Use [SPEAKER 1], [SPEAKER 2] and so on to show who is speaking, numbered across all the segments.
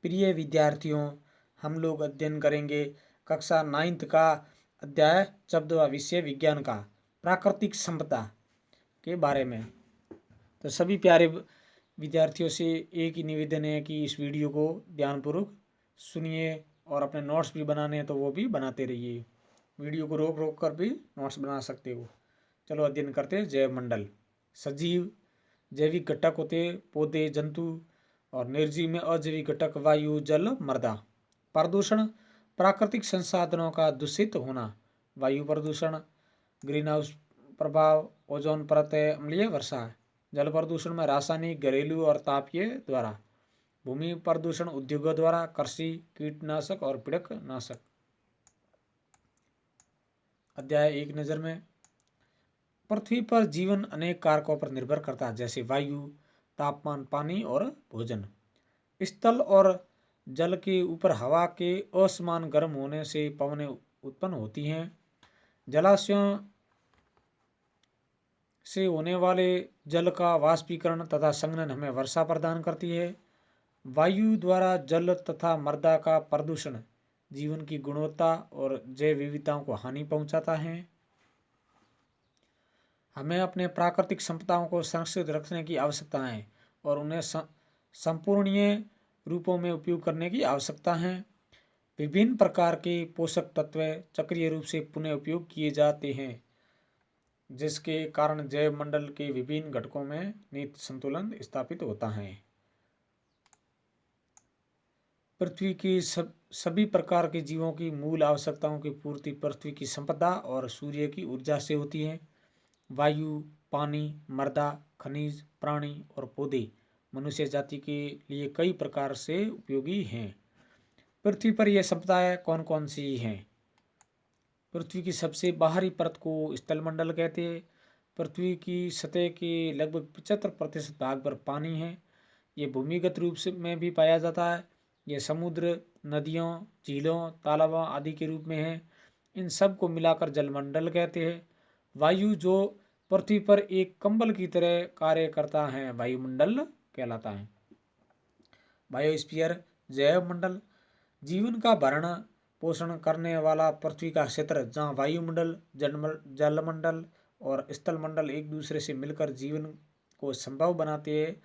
[SPEAKER 1] प्रिय विद्यार्थियों, हम लोग अध्ययन करेंगे कक्षा 9th का अध्याय 14वां विषय विज्ञान का प्राकृतिक संपदा के बारे में। तो सभी प्यारे विद्यार्थियों से एक ही निवेदन है कि इस वीडियो को ध्यानपूर्वक सुनिए और अपने नोट्स भी बनाने हैं तो वो भी बनाते रहिए। वीडियो को रोक रोक कर भी नोट्स बना सकते हो। चलो अध्ययन करते हैं। जैव मंडल। सजीव जैविक घटक होते पौधे, जंतु और निर्जीव में अजैविक घटक वायु, जल, मृदा। प्रदूषण प्राकृतिक संसाधनों का दूषित होना, वायु प्रदूषण, ग्रीन हाउस प्रभाव, ओजोन परत, अम्लीय वर्षा। जल प्रदूषण में रासायनिक, घरेलू और तापीय द्वारा। भूमि प्रदूषण उद्योगों द्वारा, कृषि, कीटनाशक और पीड़कनाशक। अध्याय एक नज़र में। पृथ्वी पर जीवन अनेक कारकों पर निर्भर करता है, जैसे वायु, तापमान, पानी और भोजन। स्थल और जल के ऊपर हवा के असमान गर्म होने से पवनें उत्पन्न होती हैं। जलाशयों से होने वाले जल का वाष्पीकरण तथा संघनन हमें वर्षा प्रदान करती है। वायु द्वारा जल तथा मृदा का प्रदूषण जीवन की गुणवत्ता और जैव विविधताओं को हानि पहुंचाता है। हमें अपने प्राकृतिक संपदाओं को संरक्षित रखने की आवश्यकता है और उन्हें संपूर्णीय रूपों में उपयोग करने की आवश्यकता है। विभिन्न प्रकार के पोषक तत्व चक्रीय रूप से पुनः उपयोग किए जाते हैं, जिसके कारण जैव मंडल के विभिन्न घटकों में नित्य संतुलन स्थापित होता है। पृथ्वी की सभी प्रकार के जीवों की मूल आवश्यकताओं की पूर्ति पृथ्वी की संपदा और सूर्य की ऊर्जा से होती है। वायु, पानी, मृदा, खनिज, प्राणी और पौधे मनुष्य जाति के लिए कई प्रकार से उपयोगी हैं। पृथ्वी पर यह संपदाएं कौन कौन सी हैं? पृथ्वी की सबसे बाहरी परत को स्थलमंडल कहते हैं। पृथ्वी की सतह के लगभग 75% भाग पर पानी है। ये भूमिगत रूप से में भी पाया जाता है। यह समुद्र, नदियों, झीलों, तालाबों आदि के रूप में है। इन सब को मिलाकर जलमंडल कहते हैं। वायु, जो पृथ्वी पर एक कंबल की तरह कार्य करता है, वायुमंडल कहलाता है। बायोस्फीयर, जैव मंडल, जीवन का भरण पोषण करने वाला पृथ्वी का क्षेत्र जहाँ वायुमंडल, जलमंडल और स्थलमंडल एक दूसरे से मिलकर जीवन को संभव बनाते हैं,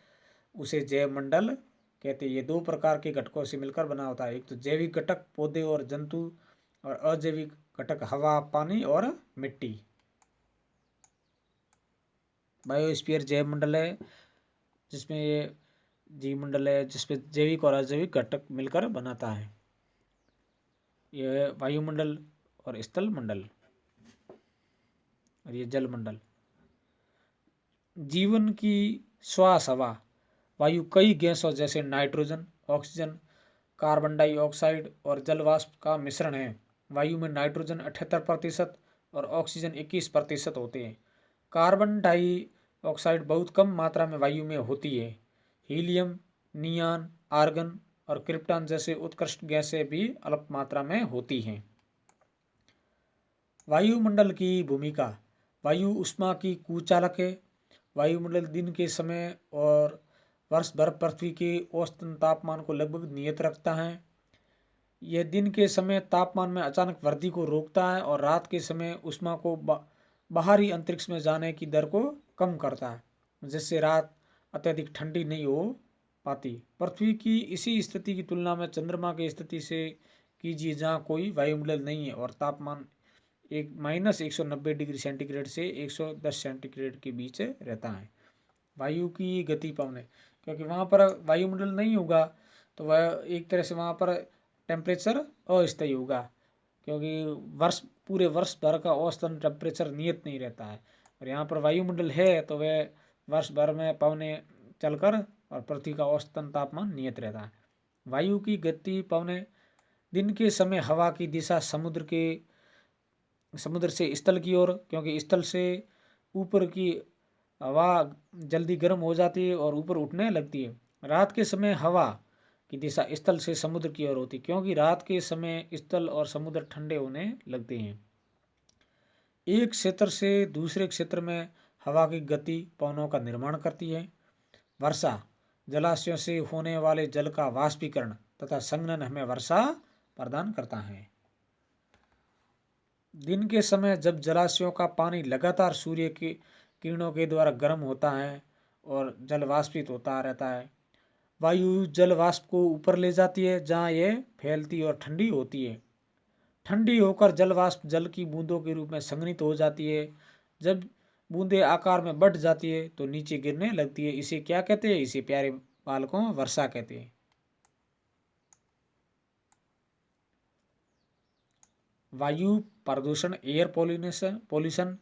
[SPEAKER 1] उसे जैव मंडल कहते हैं। ये दो प्रकार के घटकों से मिलकर बना होता है। एक तो जैविक घटक पौधे और जंतु, और अजैविक घटक हवा, पानी और मिट्टी। बायोस्फीयर जैव मंडल है जिसमें ये जीव मंडल है जिसमें जैविक और अजैविक घटक मिलकर बनाता है। यह वायुमंडल और स्थल मंडल और ये जल मंडल। जीवन की श्वास हवा। वायु कई गैसों जैसे नाइट्रोजन, ऑक्सीजन, कार्बन डाइऑक्साइड और जल वाष्प का मिश्रण है। वायु में नाइट्रोजन 78% और ऑक्सीजन 21% होते हैं। कार्बन डाइऑक्साइड बहुत कम मात्रा में वायु में होती है। हीलियम, नियान, आर्गन और क्रिप्टॉन जैसे उत्कृष्ट गैसें भी अल्प मात्रा में होती हैं। वायुमंडल की भूमिका। वायु ऊष्मा की कुचालक है। वायुमंडल दिन के समय और वर्ष भर पृथ्वी के औसतन तापमान को लगभग नियत रखता है। यह दिन के समय तापमान में अचानक वृद्धि को रोकता है और रात के समय ऊष्मा को बाहरी अंतरिक्ष में जाने की दर को कम करता है, जिससे रात अत्यधिक ठंडी नहीं हो पाती। पृथ्वी की इसी स्थिति की तुलना में चंद्रमा की स्थिति से कीजिए, जहाँ कोई वायुमंडल नहीं है और तापमान -190 डिग्री सेंटीग्रेड से 110 सेंटीग्रेड के बीच रहता है। वायु की गति पवनें, क्योंकि वहाँ पर वायुमंडल नहीं होगा तो वह एक तरह से वहाँ पर टेम्परेचर अस्थायी होगा, क्योंकि पूरे वर्ष भर का औसतन टेम्परेचर नियत नहीं रहता है। और यहाँ पर वायुमंडल है तो वह वर्ष भर में पवनें चलकर और पृथ्वी का औसतन तापमान नियत रहता है। वायु की गति पवनें। दिन के समय हवा की दिशा समुद्र से स्थल की ओर, क्योंकि स्थल से ऊपर की हवा जल्दी गर्म हो जाती है और ऊपर उठने लगती है। रात के समय हवा की दिशा स्थल से समुद्र की ओर होती है, क्योंकि रात के समय स्थल और समुद्र ठंडे होने लगते हैं। एक क्षेत्र से दूसरे क्षेत्र में हवा की गति पवनों का निर्माण करती है। वर्षा, जलाशयों से होने वाले जल का वाष्पीकरण तथा संघनन हमें वर्षा प्रदान करता है। दिन के समय जब जलाशयों का पानी लगातार सूर्य की किरणों के द्वारा गर्म होता है और जल वाष्पित होता रहता है, वायु जल वाष्प को ऊपर ले जाती है जहाँ ये फैलती और ठंडी होती है। ठंडी होकर जल वाष्प जल की बूंदों के रूप में संघनित हो जाती है। जब बूंदें आकार में बढ़ जाती है तो नीचे गिरने लगती है। इसे क्या कहते हैं? इसे प्यारे बालकों वर्षा कहते हैं। वायु प्रदूषण, एयर पॉल्यूशन,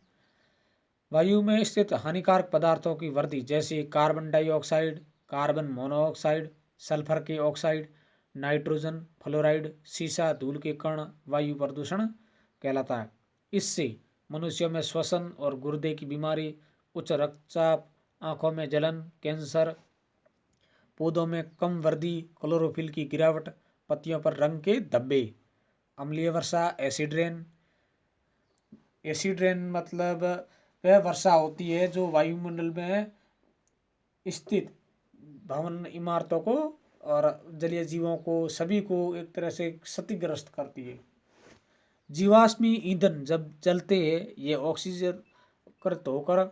[SPEAKER 1] वायु में स्थित हानिकारक पदार्थों की वृद्धि जैसे carbon dioxide, carbon monoxide, sulphur के ऑक्साइड, नाइट्रोजन फ्लोराइड, सीसा, धूल के कण वायु प्रदूषण कहलाता है। इससे मनुष्यों में श्वसन और गुर्दे की बीमारी, उच्च रक्तचाप, आंखों में जलन, कैंसर, पौधों में कम वृद्धि, क्लोरोफिल की गिरावट, पत्तियों पर रंग के धब्बे। अम्लीय वर्षा, एसिड रेन। एसिड रेन मतलब वह वर्षा होती है जो वायुमंडल में स्थित भवन, इमारतों को और जलीय जीवों को, सभी को एक तरह से क्षतिग्रस्त करती है। जीवाश्मी ईंधन जब जलते हैं ये ऑक्सीजन कृत होकर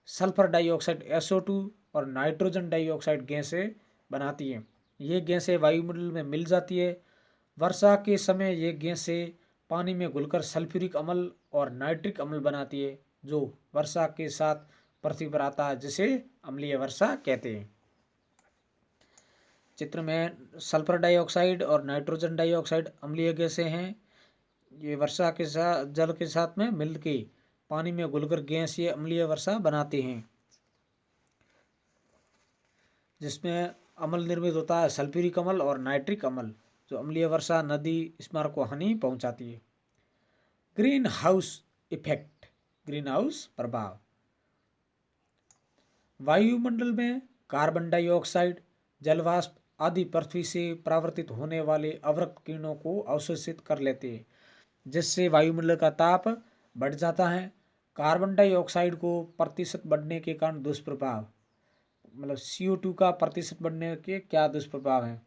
[SPEAKER 1] सल्फर डाइऑक्साइड SO2 और नाइट्रोजन डाइऑक्साइड गैसें बनाती हैं। ये गैसें वायुमंडल में मिल जाती है। वर्षा के समय ये गैसें पानी में घुलकर सल्फ्यूरिक अम्ल और नाइट्रिक अम्ल बनाती है जो वर्षा के साथ पृथ्वी पर आता है, जिसे अम्लीय वर्षा कहते हैं। चित्र में सल्फर डाइऑक्साइड और नाइट्रोजन डाइऑक्साइड अम्लीय गैसें हैं। ये वर्षा के साथ जल के साथ में मिलके पानी में घुलकर गैस ये अम्लीय वर्षा बनाते हैं, जिसमें अम्ल निर्मित होता है सल्फ्यूरिक अम्ल और नाइट्रिक अम्ल, जो अम्लीय वर्षा नदी स्मारक को हानि पहुंचाती है। Green house effect, green house प्रभाव। वायुमंडल में कार्बन डाइऑक्साइड, जलवाष्प आदि पृथ्वी से परावर्तित होने वाले अवरक्त किरणों को अवशोषित कर लेते हैं, जिससे वायुमंडल का ताप बढ़ जाता है। कार्बन डाइऑक्साइड को प्रतिशत बढ़ने के कारण दुष्प्रभाव, मतलब CO2 का प्रतिशत बढ़ने के क्या दुष्प्रभाव हैं?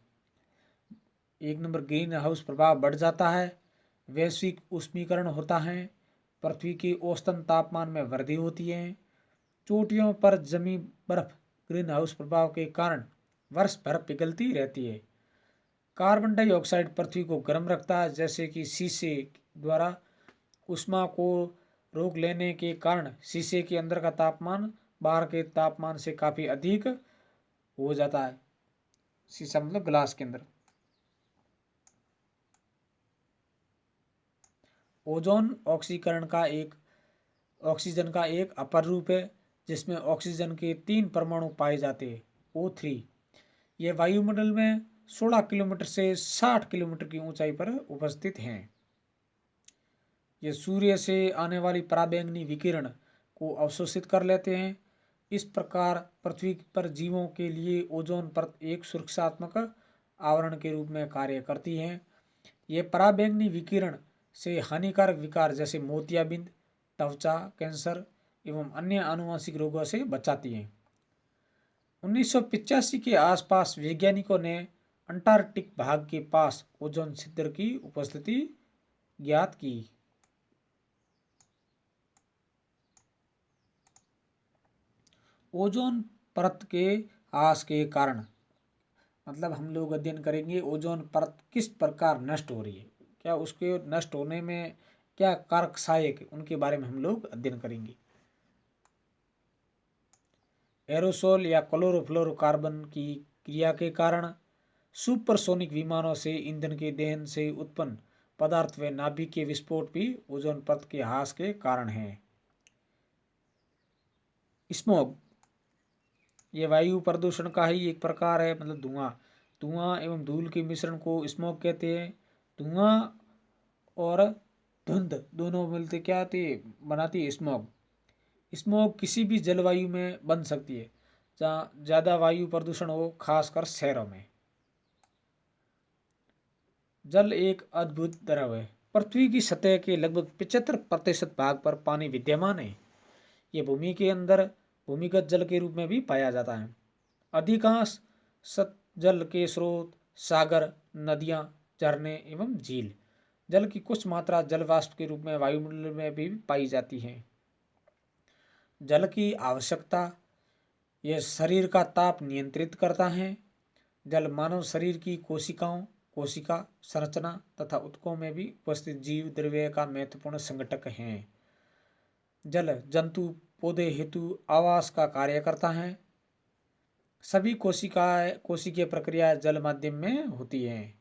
[SPEAKER 1] एक नंबर, ग्रीन हाउस प्रभाव बढ़ जाता है, वैश्विक उष्मीकरण होता है, पृथ्वी के औसतन तापमान में वृद्धि होती है, चोटियों पर जमी बर्फ ग्रीन हाउस प्रभाव के कारण वर्ष भर पिघलती रहती है। कार्बन डाइऑक्साइड पृथ्वी को गर्म रखता है, जैसे कि शीशे द्वारा ऊष्मा को रोक लेने के कारण शीशे के अंदर का तापमान बाहर के तापमान से काफ़ी अधिक हो जाता है। शीशा मतलब ग्लास के अंदर। ओजोन ऑक्सीजन का एक अपर रूप है, जिसमें ऑक्सीजन के 3 परमाणु पाए जाते हैं, O3। ये वायुमंडल में 16 किलोमीटर से 60 किलोमीटर की ऊंचाई पर उपस्थित हैं। ये सूर्य से आने वाली पराबैंगनी विकिरण को अवशोषित कर लेते हैं। इस प्रकार पृथ्वी पर जीवों के लिए ओजोन परत एक सुरक्षात्मक आवरण के रूप में कार्य करती है। ये पराबैंगनी विकिरण से हानिकारक विकार जैसे मोतियाबिंद, त्वचा कैंसर एवं अन्य आनुवंशिक रोगों से बचाती है। 1985 के आसपास वैज्ञानिकों ने अंटार्कटिक भाग के पास ओजोन छिद्र की उपस्थिति ज्ञात की। ओजोन परत के ह्रास के कारण, मतलब हम लोग अध्ययन करेंगे ओजोन परत किस प्रकार नष्ट हो रही है, क्या उसके नष्ट होने में क्या कारक सहायक, उनके बारे में हम लोग अध्ययन करेंगे। एरोसोल या क्लोरोफ्लोरोकार्बन की क्रिया के कारण सुपरसोनिक विमानों से ईंधन के दहन से उत्पन्न पदार्थ व नाभिक के विस्फोट भी ओजोन परत के ह्रास के कारण है। स्मोग, ये वायु प्रदूषण का ही एक प्रकार है, मतलब धुआं एवं धूल के मिश्रण को स्मोग कहते हैं। धुआं और धुंध दोनों मिलते क्या बनाती है? स्मोग। स्मोग किसी भी जलवायु में बन सकती है जहाँ ज़्यादा वायु प्रदूषण हो, खासकर शहरों में। जल एक अद्भुत द्रव है। पृथ्वी की सतह के लगभग 75% भाग पर पानी विद्यमान है। ये भूमि के अंदर भूमिगत जल के रूप में भी पाया जाता है। अधिकांश जल के स्रोत सागर, नदियाँ, झरने एवं झील। जल की कुछ मात्रा जल वाष्प के रूप में वायुमंडल में भी पाई जाती है। जल की आवश्यकता, यह शरीर का ताप नियंत्रित करता है। जल मानव शरीर की कोशिका संरचना तथा ऊतकों में भी उपस्थित जीव द्रव्य का महत्वपूर्ण संघटक है। जल जंतु पौधे हेतु आवास का कार्य करता है। सभी कोशिकीय प्रक्रिया जल माध्यम में होती है।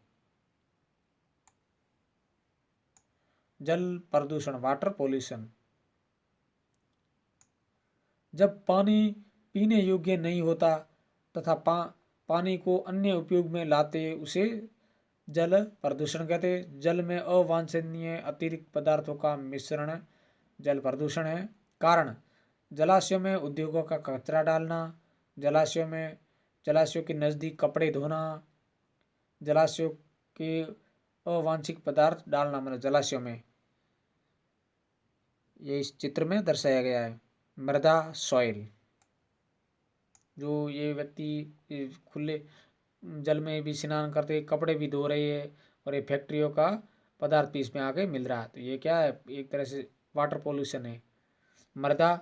[SPEAKER 1] जल प्रदूषण, वाटर पॉल्यूशन। जब पानी पीने योग्य नहीं होता तथा पानी को अन्य उपयोग में लाते उसे जल प्रदूषण कहते हैं। जल में अवांछनीय अतिरिक्त पदार्थों का मिश्रण जल प्रदूषण है। कारण, जलाशयों में उद्योगों का कचरा डालना, जलाशयों के नज़दीक कपड़े धोना, जलाशयों के अवांछित पदार्थ डालना, मतलब जलाशयों में, ये इस चित्र में दर्शाया गया है। मृदा, सॉइल, जो ये व्यक्ति खुले जल में भी स्नान करते, कपड़े भी धो रहे हैं और ये फैक्ट्रियों का पदार्थ भी इसमें आके मिल रहा है, तो ये क्या है, एक तरह से वाटर पोल्यूशन है। मृदा,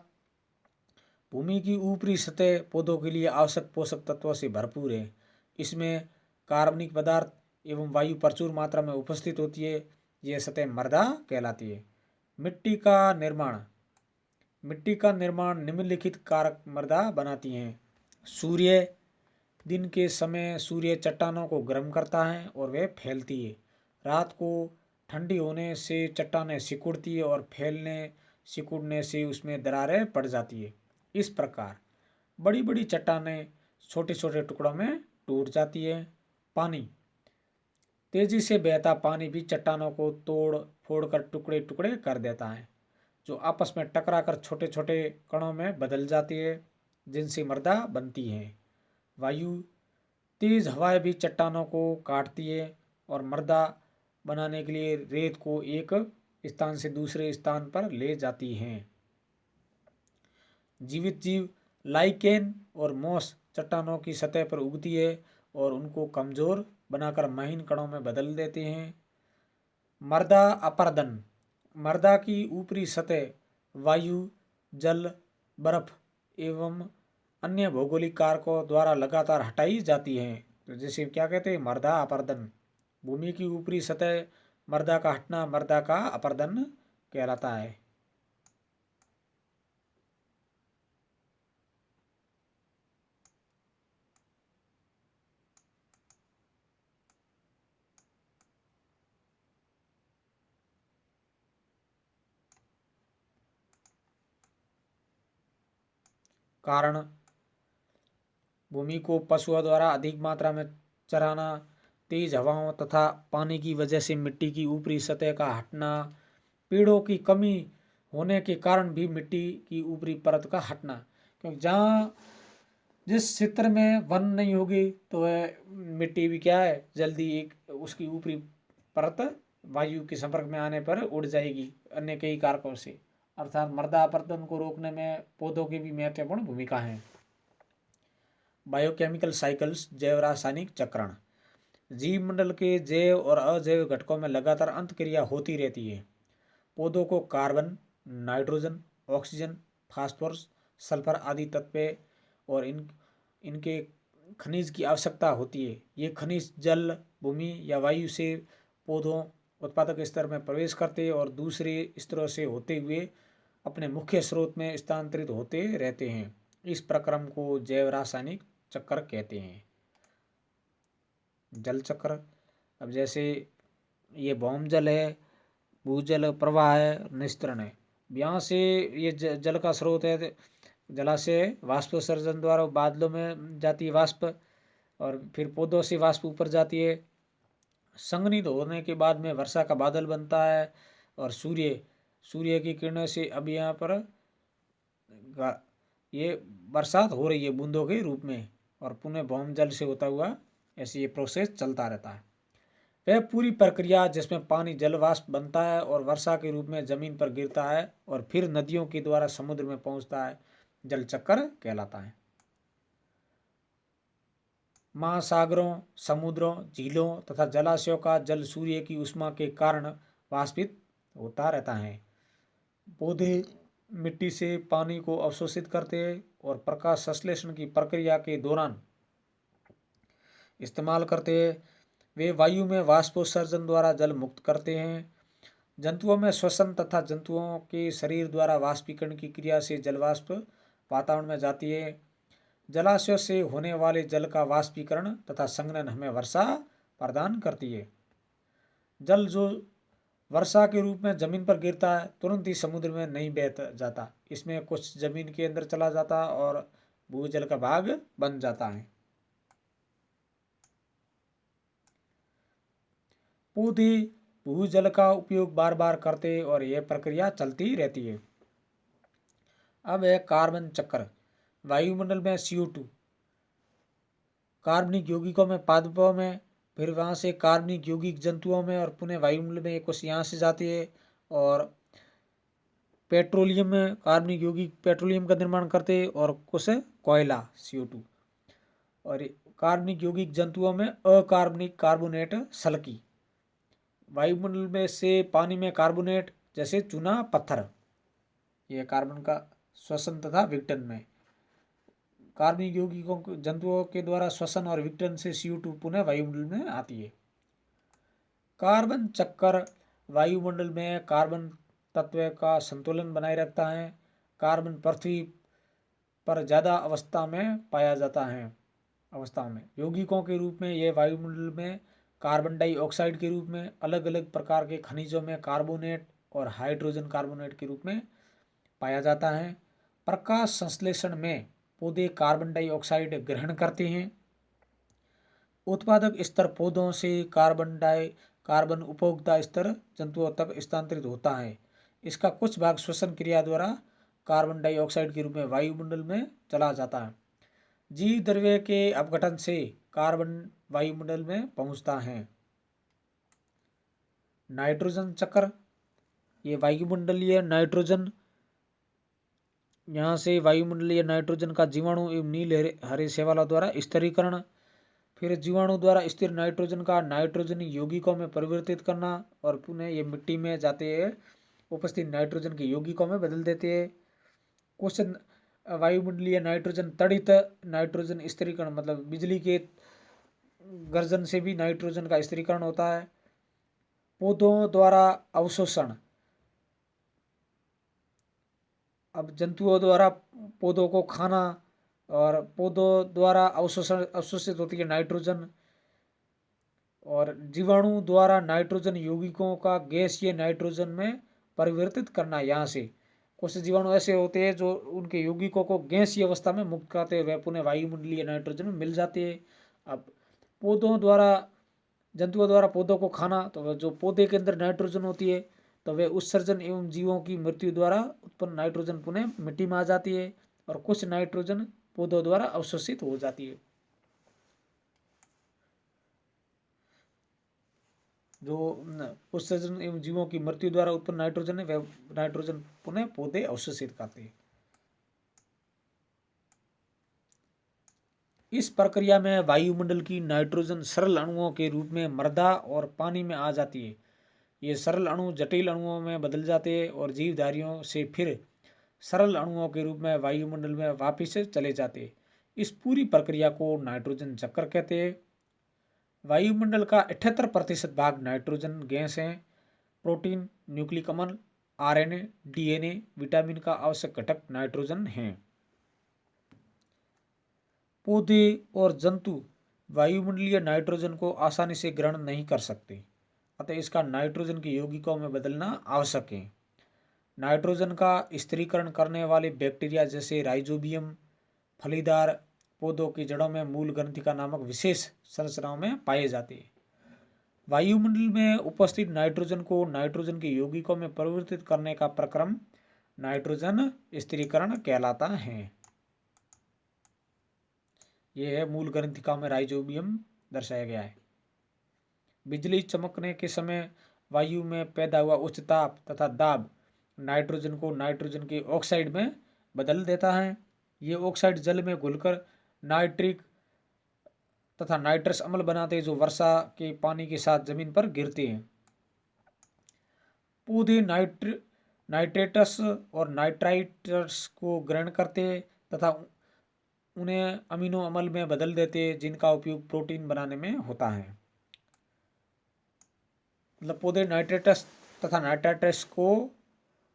[SPEAKER 1] भूमि की ऊपरी सतह पौधों के लिए आवश्यक पोषक तत्वों से भरपूर है। इसमें कार्बनिक पदार्थ एवं वायु प्रचुर मात्रा में उपस्थित होती है। यह सतह मृदा कहलाती है। मिट्टी का निर्माण निम्नलिखित कारक मृदा बनाती हैं। सूर्य, दिन के समय सूर्य चट्टानों को गर्म करता है और वे फैलती है। रात को ठंडी होने से चट्टानें सिकुड़ती है और सिकुड़ने से उसमें दरारें पड़ जाती है। इस प्रकार बड़ी बड़ी चट्टानें छोटे छोटे टुकड़ों में टूट जाती है। पानी, तेजी से बहता पानी भी चट्टानों को तोड़ फोड़ कर टुकड़े टुकड़े कर देता है, जो आपस में टकराकर छोटे छोटे कणों में बदल जाती है, जिनसे मृदा बनती है। वायु, तेज हवाएं भी चट्टानों को काटती है और मृदा बनाने के लिए रेत को एक स्थान से दूसरे स्थान पर ले जाती हैं। जीवित जीव, लाइकेन और मॉस चट्टानों की सतह पर उगती है और उनको कमजोर बनाकर महीन कणों में बदल देते हैं। मृदा अपरदन, मृदा की ऊपरी सतह वायु, जल, बर्फ एवं अन्य भौगोलिक कारकों द्वारा लगातार हटाई जाती है। तो जैसे क्या कहते हैं, मृदा अपरदन। भूमि की ऊपरी सतह मृदा का हटना मृदा का अपरदन कहलाता है। कारण, भूमि को पशुओं द्वारा अधिक मात्रा में चराना, तेज हवाओं तथा पानी की वजह से मिट्टी की ऊपरी सतह का हटना, पेड़ों की कमी होने के कारण भी मिट्टी की ऊपरी परत का हटना, क्योंकि जिस क्षेत्र में वन नहीं होगी तो वह मिट्टी भी क्या है, जल्दी एक उसकी ऊपरी परत वायु के संपर्क में आने पर उड़ जाएगी अन्य कई कारकों से। अर्थात मृदा अपरदन को रोकने में पौधों की भी महत्वपूर्ण भूमिका है। बायोकेमिकल साइकिल्स, जैव रासायनिक चक्रण। जीव मंडल के जैव और अजैव घटकों में लगातार अंतक्रिया होती रहती है। पौधों को carbon, nitrogen, oxygen, phosphorus, sulphur आदि तत्व और इनके खनिज की आवश्यकता होती है। ये खनिज जल, भूमि या वायु से पौधों उत्पादक स्तर में प्रवेश करते और दूसरे स्तरों से होते हुए अपने मुख्य स्रोत में स्थानांतरित होते रहते हैं। इस प्रक्रम को जैव रासायनिक चक्र कहते हैं। जल चक्र, अब जैसे ये भौम जल है, भूजल प्रवाह है, निस्तरण है। यहाँ से ये जल का स्रोत है, जलाशय वाष्पोत्सर्जन द्वारा बादलों में जाती है वाष्प, और फिर पौधों से वाष्प ऊपर जाती है। संघनित होने के बाद में वर्षा का बादल बनता है और सूर्य की किरणों से अब यहाँ पर ये बरसात हो रही है बूंदों के रूप में, और पुनः भौम जल से होता हुआ ऐसे ये प्रोसेस चलता रहता है। वह पूरी प्रक्रिया जिसमें पानी जल वाष्प बनता है और वर्षा के रूप में जमीन पर गिरता है और फिर नदियों के द्वारा समुद्र में पहुंचता है, जल चक्र कहलाता है। महासागरों, समुद्रों, झीलों तथा जलाशयों का जल सूर्य की ऊष्मा के कारण वाष्पित होता रहता है। पौधे मिट्टी से पानी को अवशोषित करते हैं और प्रकाश संश्लेषण की प्रक्रिया के दौरान इस्तेमाल करते हैं। वे वायु में वाष्पोत्सर्जन द्वारा जल मुक्त करते हैं। जंतुओं में श्वसन तथा जंतुओं के शरीर द्वारा वाष्पीकरण की क्रिया से जलवाष्प वातावरण में जाती है। जलाशयों से होने वाले जल का वाष्पीकरण तथा संघनन हमें वर्षा प्रदान करती है। जल जो वर्षा के रूप में जमीन पर गिरता है तुरंत ही समुद्र में नहीं बह जाता, इसमें कुछ जमीन के अंदर चला जाता है और भूजल का भाग बन जाता है। पौधे भूजल का उपयोग बार बार करते और यह प्रक्रिया चलती रहती है। अब है कार्बन चक्र। वायुमंडल में CO2 कार्बनिक यौगिकों में पादपों में, फिर वहाँ से कार्बनिक यौगिक जंतुओं में और पुनः वायुमंडल में कुछ यहाँ से जाती है। और पेट्रोलियम में कार्बनिक यौगिक पेट्रोलियम का निर्माण करते हैं और कुछ कोयला CO2। और कार्बनिक यौगिक जंतुओं में अकार्बनिक कार्बोनेट सल्की। वायुमंडल में से पानी में कार्बोनेट जैसे चूना पत्थर, यह कार्बन का श्वसन तथा विघटन में। कार्बनिक यौगिकों जंतुओं के द्वारा श्वसन और विघटन से CO2 पुनः वायुमंडल में आती है। कार्बन चक्र वायुमंडल में कार्बन तत्व का संतुलन बनाए रखता है। कार्बन पृथ्वी पर ज्यादा अवस्था में पाया जाता है। अवस्थाओं में यौगिकों के रूप में यह वायुमंडल में कार्बन डाइऑक्साइड के रूप में, अलग अलग प्रकार के खनिजों में कार्बोनेट और हाइड्रोजन कार्बोनेट के रूप में पाया जाता है। प्रकाश संश्लेषण में पौधे कार्बन डाइऑक्साइड ग्रहण करते हैं। उत्पादक स्तर पौधों से कार्बन उपभोक्ता स्तर जंतुओं तक स्थानांतरित होता है। इसका कुछ भाग श्वसन क्रिया द्वारा कार्बन डाइऑक्साइड के रूप में वायुमंडल में चला जाता है। जीव द्रव्य के अपघटन से कार्बन वायुमंडल में पहुंचता है। नाइट्रोजन चक्र, ये वायुमंडलीय नाइट्रोजन, यहाँ से वायुमंडलीय नाइट्रोजन का जीवाणु एवं नील हरे शैवालों द्वारा स्थिरीकरण, फिर जीवाणु द्वारा स्थिर नाइट्रोजन का नाइट्रोजन यौगिकों में परिवर्तित करना और पुनः ये मिट्टी में जाते हैं उपस्थित नाइट्रोजन के यौगिकों में बदल देते हैं। कुछ वायुमंडलीय नाइट्रोजन तड़ित नाइट्रोजन स्थिरीकरण, मतलब बिजली के गर्जन से भी नाइट्रोजन का स्थिरीकरण होता है। पौधों द्वारा अवशोषण, अब जंतुओं द्वारा पौधों को खाना और पौधों द्वारा अवशोषित होती है नाइट्रोजन, और जीवाणु द्वारा नाइट्रोजन यौगिकों का गैसीय नाइट्रोजन में परिवर्तित करना। यहाँ से कुछ जीवाणु ऐसे होते हैं जो उनके यौगिकों को गैसीय अवस्था में मुक्त करते हुए पुनः वायुमंडलीय नाइट्रोजन में मिल जाते हैं। अब पौधों द्वारा जंतुओं द्वारा पौधों को खाना, तो जो पौधे के अंदर नाइट्रोजन होती है तो वे उत्सर्जन एवं जीवों की मृत्यु द्वारा उत्पन्न नाइट्रोजन पुनः मिट्टी में आ जाती है और कुछ नाइट्रोजन पौधों द्वारा अवशोषित हो जाती है। जो उत्सर्जन एवं जीवों की मृत्यु द्वारा उत्पन्न नाइट्रोजन है वह नाइट्रोजन पुनः पौधे अवशोषित करते हैं। इस प्रक्रिया में वायुमंडल की नाइट्रोजन सरल अणुओं के रूप में मृदा और पानी में आ जाती है। ये सरल अणु जटिल अणुओं में बदल जाते हैं और जीवधारियों से फिर सरल अणुओं के रूप में वायुमंडल में वापस चले जाते हैं। इस पूरी प्रक्रिया को नाइट्रोजन चक्र कहते हैं। वायुमंडल का 78% भाग नाइट्रोजन गैस है। प्रोटीन, न्यूक्लिक अम्ल, RNA, DNA, विटामिन का आवश्यक घटक नाइट्रोजन है। पौधे और जंतु वायुमंडलीय नाइट्रोजन को आसानी से ग्रहण नहीं कर सकते, अतः इसका नाइट्रोजन के यौगिकों में बदलना आवश्यक है। नाइट्रोजन का स्थिरीकरण करने वाले बैक्टीरिया जैसे राइजोबियम फलीदार पौधों की जड़ों में मूल ग्रंथिका नामक विशेष संरचनाओं में पाए जाते हैं। वायुमंडल में उपस्थित नाइट्रोजन को नाइट्रोजन के यौगिकों में परिवर्तित करने का प्रक्रम नाइट्रोजन स्थिरीकरण कहलाता है। यह है मूल ग्रंथिका में राइजोबियम दर्शाया गया है। बिजली चमकने के समय वायु में पैदा हुआ उच्च ताप तथा दाब नाइट्रोजन को नाइट्रोजन के ऑक्साइड में बदल देता है। ये ऑक्साइड जल में घुलकर नाइट्रिक तथा नाइट्रस अम्ल बनाते हैं जो वर्षा के पानी के साथ जमीन पर गिरते हैं। पौधे नाइट्रेटस और नाइट्राइट्स को ग्रहण करते हैं तथा उन्हें अमीनो अम्ल में बदल देते हैं जिनका उपयोग प्रोटीन बनाने में होता है। मतलब पौधे नाइट्रेटस तथा नाइट्राइट्स को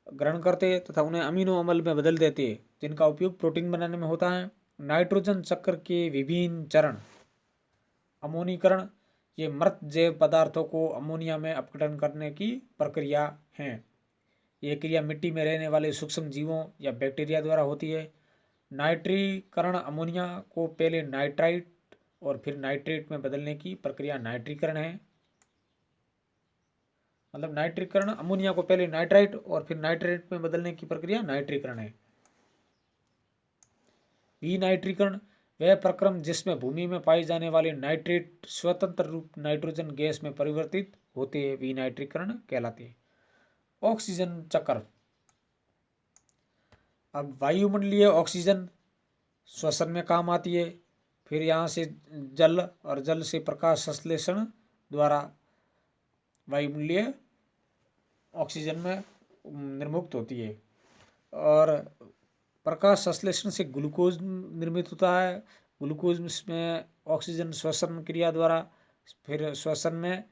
[SPEAKER 1] ग्रहण करते हैं तथा उन्हें अमीनो अम्ल में बदल देते हैं जिनका उपयोग प्रोटीन बनाने में होता है। नाइट्रोजन चक्र के विभिन्न चरण। अमोनीकरण, ये मृत जैव पदार्थों को अमोनिया में अपघटन करने की प्रक्रिया है। यह क्रिया मिट्टी में रहने वाले सूक्ष्म जीवों या बैक्टीरिया द्वारा होती है। नाइट्रीकरण, अमोनिया को पहले नाइट्राइट और फिर नाइट्रेट में बदलने की प्रक्रिया नाइट्रीकरण है। मतलब नाइट्रीकरण, अमोनिया को पहले नाइट्राइट और फिर नाइट्रेट में बदलने की प्रक्रिया नाइट्रीकरण है। विनाइट्रीकरण, वह प्रक्रम जिसमें भूमि में पाई जाने वाली नाइट्रेट स्वतंत्र रूप नाइट्रोजन गैस में परिवर्तित होते हैं, विनाइट्रीकरण कहलाते हैं। ऑक्सीजन चक्र। अब वायुमंडलीय ऑक्सीजन श्वसन में काम आती है, फिर यहाँ से जल और जल से प्रकाश संश्लेषण द्वारा वायुमंडलीय ऑक्सीजन में निर्मुक्त होती है और प्रकाश संश्लेषण से ग्लूकोज निर्मित होता है। ग्लूकोज में ऑक्सीजन श्वसन क्रिया द्वारा, फिर श्वसन में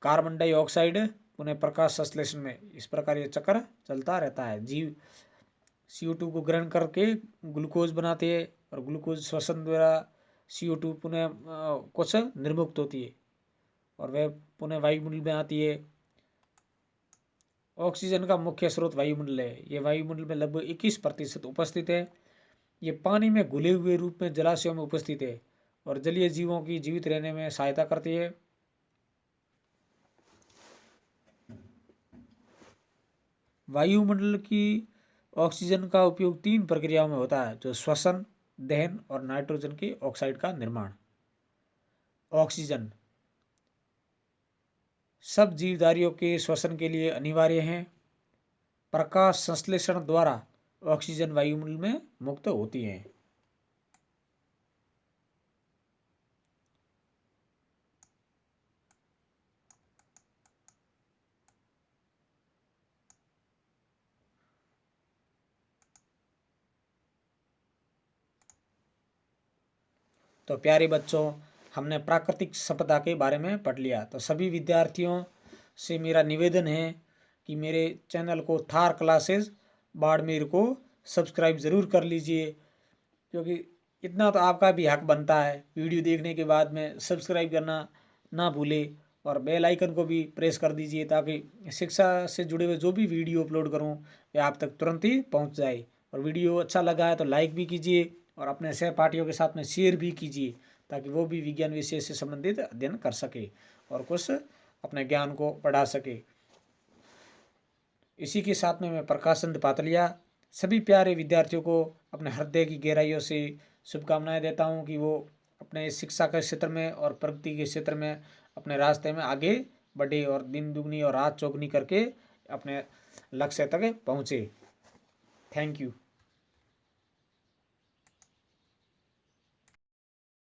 [SPEAKER 1] कार्बन डाइऑक्साइड, उन्हें प्रकाश संश्लेषण में, इस प्रकार ये चक्र चलता रहता है। जीव CO2 को ग्रहण करके ग्लूकोज बनाते हैं और ग्लूकोज श्वसन द्वारा CO2 पुनः कुछ निर्मुक्त होती है और वह पुनः वायुमंडल में आती है। ऑक्सीजन का मुख्य स्रोत वायुमंडल है। यह वायुमंडल में लगभग 21% उपस्थित है। ये पानी में घुले हुए रूप में जलाशयों में उपस्थित है और जलीय जीवों की जीवित रहने में सहायता करती है। वायुमंडल की ऑक्सीजन का उपयोग 3 प्रक्रियाओं में होता है, जो श्वसन, दहन और नाइट्रोजन के ऑक्साइड का निर्माण। ऑक्सीजन सब जीवधारियों के श्वसन के लिए अनिवार्य है। प्रकाश संश्लेषण द्वारा ऑक्सीजन वायुमंडल में मुक्त होती है। तो प्यारे बच्चों, हमने प्राकृतिक संपदा के बारे में पढ़ लिया। तो सभी विद्यार्थियों से मेरा निवेदन है कि मेरे चैनल को थार क्लासेस बाड़मेर को सब्सक्राइब ज़रूर कर लीजिए, क्योंकि इतना तो आपका भी हक बनता है। वीडियो देखने के बाद में सब्सक्राइब करना ना भूले और बेल आइकन को भी प्रेस कर दीजिए ताकि शिक्षा से जुड़े हुए जो भी वीडियो अपलोड करूं वे आप तक तुरंत ही पहुंच जाए। और वीडियो अच्छा लगा है तो लाइक भी कीजिए और अपने सहपाठियों के साथ में शेयर भी कीजिए ताकि वो भी विज्ञान विषय से संबंधित अध्ययन कर सके और कुछ अपने ज्ञान को बढ़ा सके। इसी के साथ में मैं प्रकाश चंद पातलिया सभी प्यारे विद्यार्थियों को अपने हृदय की गहराइयों से शुभकामनाएं देता हूं कि वो अपने शिक्षा के क्षेत्र में और प्रगति के क्षेत्र में अपने रास्ते में आगे बढ़े और दिन दुगनी और रात चौगनी करके अपने लक्ष्य तक पहुँचे। Thank you.